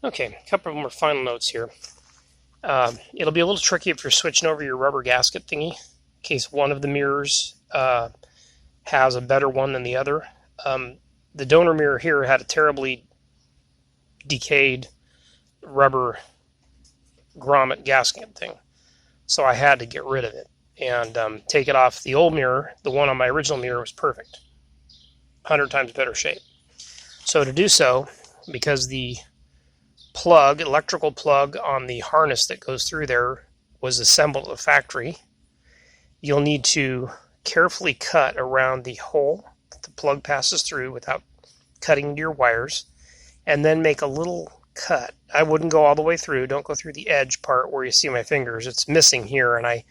Okay, a couple more final notes here. It'll be a little tricky if you're switching over your rubber gasket thingy, in case one of the mirrors has a better one than the other. The donor mirror here had a terribly decayed rubber grommet gasket thing, so I had to get rid of it and take it off. The old mirror, the one on my original mirror, was perfect, 100 times better shape. So to do so, because the plug, electrical plug on the harness that goes through there was assembled at the factory, you'll need to carefully cut around the hole that the plug passes through without cutting into your wires, and then make a little cut. I wouldn't go all the way through. Don't go through the edge part where you see my fingers. It's missing here, and I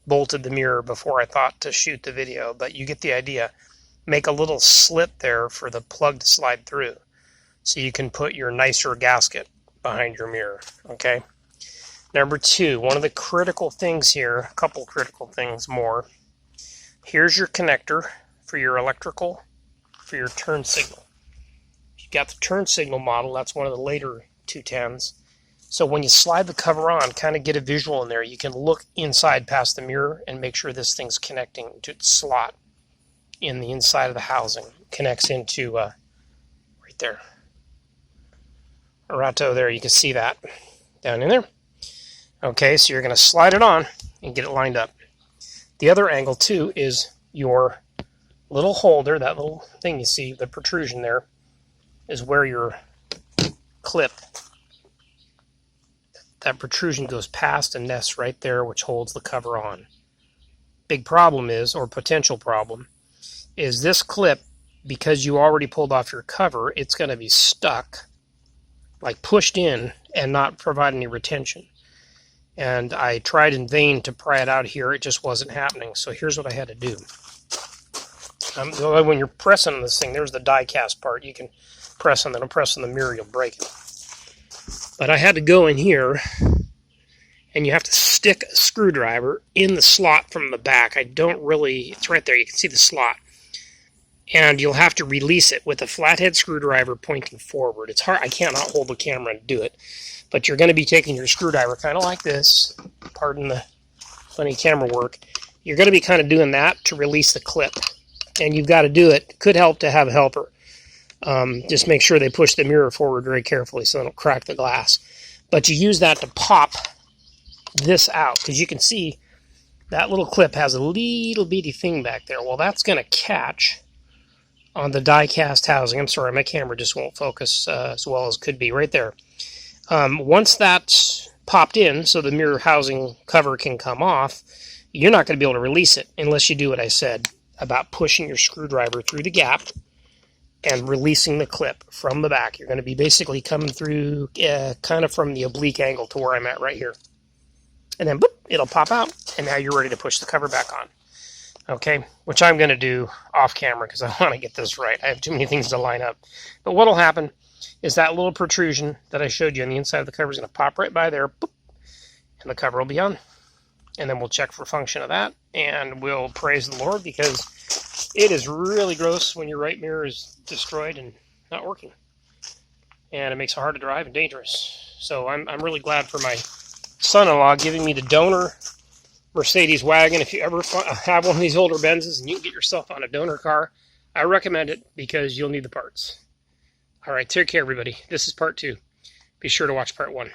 bolted the mirror before I thought to shoot the video, but you get the idea. Make a little slit there for the plug to slide through so you can put your nicer gasket behind your mirror. Okay. Number two, one of the critical things here, a couple critical things more. Here's your connector for your electrical, for your turn signal. You've got the turn signal model. That's one of the later 210s. So when you slide the cover on, kind of get a visual in there. You can look inside past the mirror and make sure this thing's connecting to its slot in the inside of the housing. Connects into right there. Rato there, you can see that down in there. Okay, so you're going to slide it on and get it lined up. The other angle too is your little holder, that little thing you see, the protrusion there, is where your clip, that protrusion goes past and nests right there, which holds the cover on. Big problem is, or potential problem, is this clip, because you already pulled off your cover, it's going to be stuck, like pushed in, and not provide any retention. And I tried in vain to pry it out here. It just wasn't happening. So here's what I had to do. When you're pressing on this thing, there's the die cast part. You can press on that. And press on the mirror, you'll break it. But I had to go in here, and you have to stick a screwdriver in the slot from the back. It's right there. You can see the slot. And you'll have to release it with a flathead screwdriver pointing forward. It's hard. I cannot hold the camera and do it. But you're going to be taking your screwdriver kind of like this. Pardon the funny camera work. You're going to be kind of doing that to release the clip. And you've got to do it. Could help to have a helper. Just make sure they push the mirror forward very carefully so they don't crack the glass. But you use that to pop this out. Because you can see that little clip has a little bitty thing back there. Well, that's going to catch on the die cast housing. I'm sorry, my camera just won't focus as well as could be right there. Once that's popped in, so the mirror housing cover can come off, you're not going to be able to release it unless you do what I said about pushing your screwdriver through the gap and releasing the clip from the back. You're going to be basically coming through kind of from the oblique angle to where I'm at right here. And then boop, it'll pop out, and now you're ready to push the cover back on. Okay, which I'm going to do off camera because I want to get this right. I have too many things to line up. But what will happen is that little protrusion that I showed you on the inside of the cover is going to pop right by there, boop, and the cover will be on. And then we'll check for function of that, and we'll praise the Lord because it is really gross when your right mirror is destroyed and not working. And it makes it hard to drive and dangerous. So I'm really glad for my son-in-law giving me the donor Mercedes wagon. If you ever have one of these older Benzes and you can get yourself on a donor car, I recommend it because you'll need the parts. All right, take care, everybody. This is part 2. Be sure to watch part 1.